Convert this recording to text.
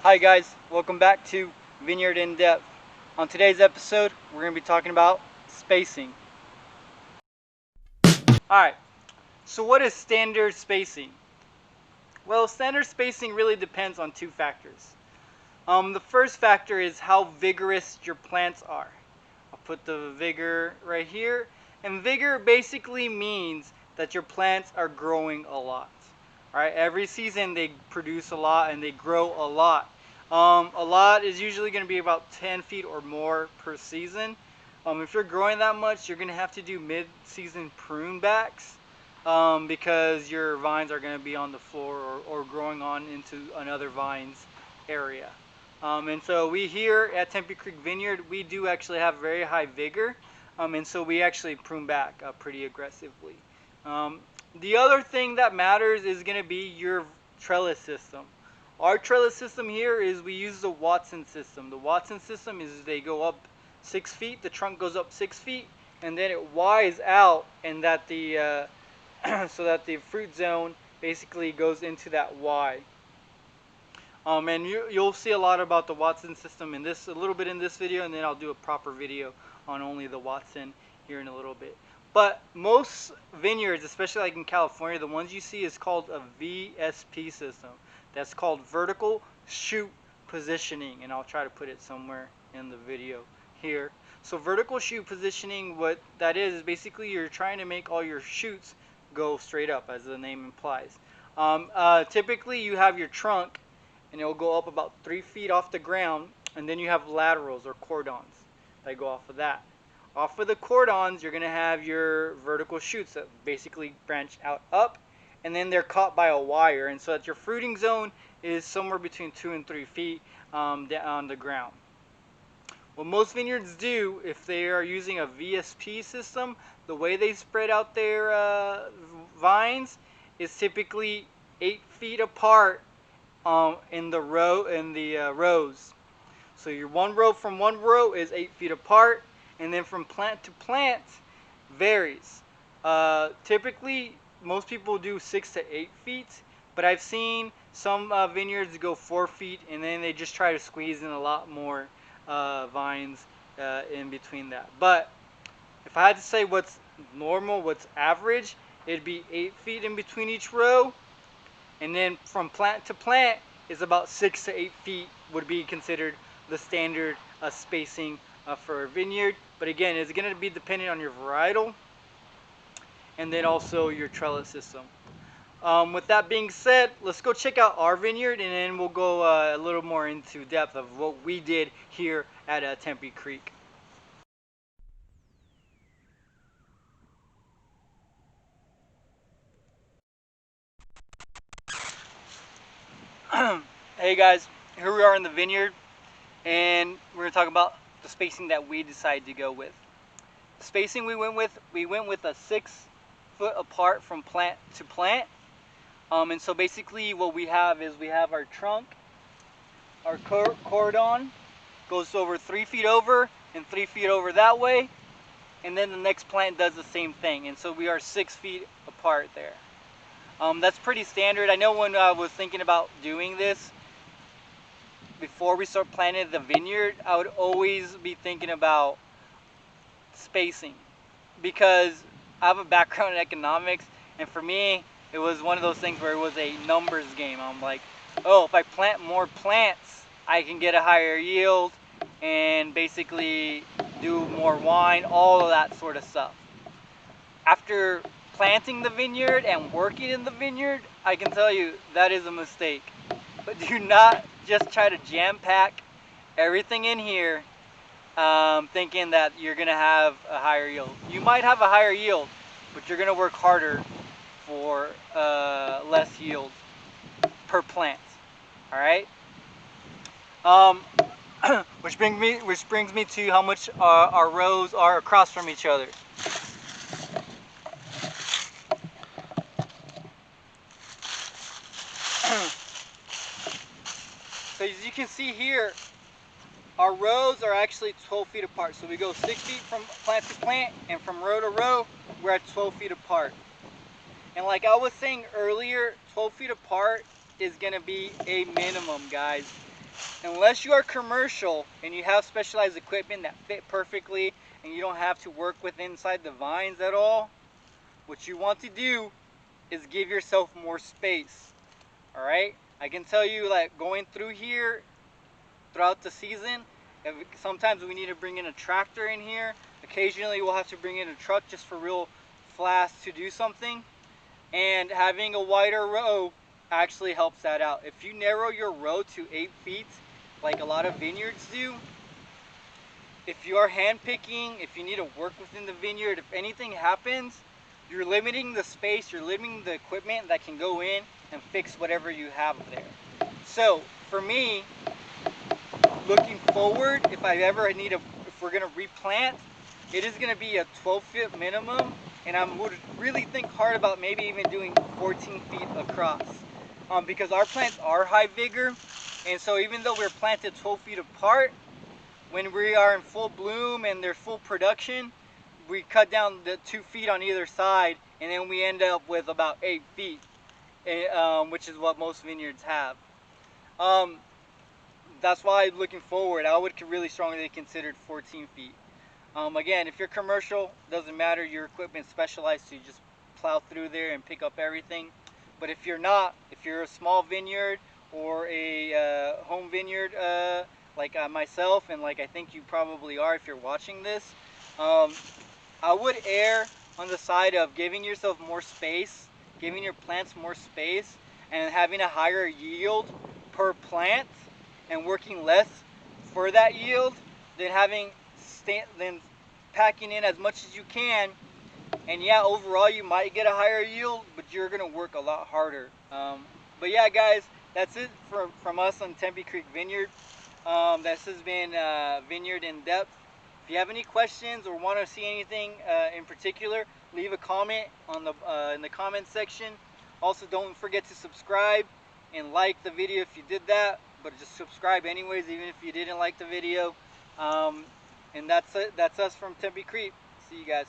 Hi guys, welcome back to Vineyard in Depth. On today's episode, we're going to be talking about spacing. Alright, so what is standard spacing? Well, standard spacing really depends on two factors. The first factor is how vigorous your plants are. I'll put the vigor right here. And vigor basically means that your plants are growing a lot. Alright, every season they produce a lot and they grow a lot. A lot is usually going to be about 10 feet or more per season. If you're growing that much, you're going to have to do mid-season prune backs because your vines are going to be on the floor or growing on into another vine's area. And so we here at Tempe Creek Vineyard, we do actually have very high vigor, and so we actually prune back pretty aggressively. The other thing that matters is going to be your trellis system. Our trellis system here is we use the Watson system. The Watson system is they go up 6 feet, the trunk goes up 6 feet, and then it Ys out, and that the so that the fruit zone basically goes into that Y. And you'll see a lot about the Watson system in this, a little bit in this video, and then I'll do a proper video on only the Watson here in a little bit. But most vineyards, especially like in California, the ones you see is called a VSP system. That's called vertical shoot positioning, and I'll try to put it somewhere in the video here. So vertical shoot positioning, what that is basically you're trying to make all your shoots go straight up, as the name implies. Typically you have your trunk, and it'll go up about 3 feet off the ground, and then you have laterals or cordons that go off of that. Off of the cordons, you're going to have your vertical shoots that basically branch out up, and then they're caught by a wire, and so that your fruiting zone is somewhere between 2 and 3 feet on the ground. What most vineyards do, if they are using a VSP system, the way they spread out their vines is typically 8 feet apart in the rows. So your one row from one row is 8 feet apart, and then from plant to plant varies. Typically, most people do 6 to 8 feet, but I've seen some vineyards go 4 feet, and then they just try to squeeze in a lot more vines in between that. But if I had to say what's normal, what's average, it'd be 8 feet in between each row, and then from plant to plant is about 6 to 8 feet would be considered the standard spacing for a vineyard. But again, it's going to be dependent on your varietal and then also your trellis system. With that being said, let's go check out our vineyard, and then we'll go a little more into depth of what we did here at Tempe Creek. Hey guys, here we are in the vineyard, and we're going to talk about the spacing that we decided to go with. The spacing we went with a 6 foot apart from plant to plant. And so basically what we have is we have our trunk, our cordon goes over 3 feet over and 3 feet over that way, and then the next plant does the same thing, and so we are 6 feet apart there. That's pretty standard. I know when I was thinking about doing this, before we start planting the vineyard, I would always be thinking about spacing, because I have a background in economics, and for me it was one of those things where it was a numbers game. I'm like, oh, if I plant more plants I can get a higher yield and basically do more wine, all of that sort of stuff. After planting the vineyard and working in the vineyard, I can tell you that is a mistake. But do not just try to jam pack everything in here thinking that you're going to have a higher yield. You might have a higher yield, but you're going to work harder for less yield per plant. All right. Which brings me to how much our rows are across from each other. So as you can see here, our rows are actually 12 feet apart. So we go 6 feet from plant to plant, and from row to row, we're at 12 feet apart. And like I was saying earlier, 12 feet apart is going to be a minimum, guys. unless you are commercial and you have specialized equipment that fit perfectly and you don't have to work with inside the vines at all, what you want to do is give yourself more space. All right, I can tell you, like, going through here throughout the season, sometimes we need to bring in a tractor in here. Occasionally we'll have to bring in a truck just for real fast to do something, and having a wider row actually helps that out. If you narrow your row to 8 feet like a lot of vineyards do, if you are hand picking, if you need to work within the vineyard, if anything happens, you're limiting the space, you're limiting the equipment that can go in and fix whatever you have there. So for me, looking forward, if we're gonna replant, it is gonna be a 12-foot minimum, and I would really think hard about maybe even doing 14 feet across, because our plants are high vigor, and so even though we're planted 12 feet apart, when we are in full bloom and they're full production, we cut down the 2 feet on either side, and then we end up with about 8 feet, which is what most vineyards have. That's why, looking forward, I would really strongly consider 14 feet. Again, if you're commercial, doesn't matter, your equipment's specialized, so you just plow through there and pick up everything. But if you're not, if you're a small vineyard or a home vineyard like myself, and like I think you probably are if you're watching this, I would err on the side of giving yourself more space, giving your plants more space, and having a higher yield per plant, and working less for that yield than than packing in as much as you can. And yeah, overall you might get a higher yield, but you're gonna work a lot harder. But yeah, guys, that's it from us on Tempe Creek Vineyard. This has been Vineyard in Depth. If you have any questions or want to see anything in particular, leave a comment on in the comment section. Also, don't forget to subscribe and like the video if you did that, but just subscribe anyways, even if you didn't like the video. And that's it. That's us from Tempe Creek. See you guys.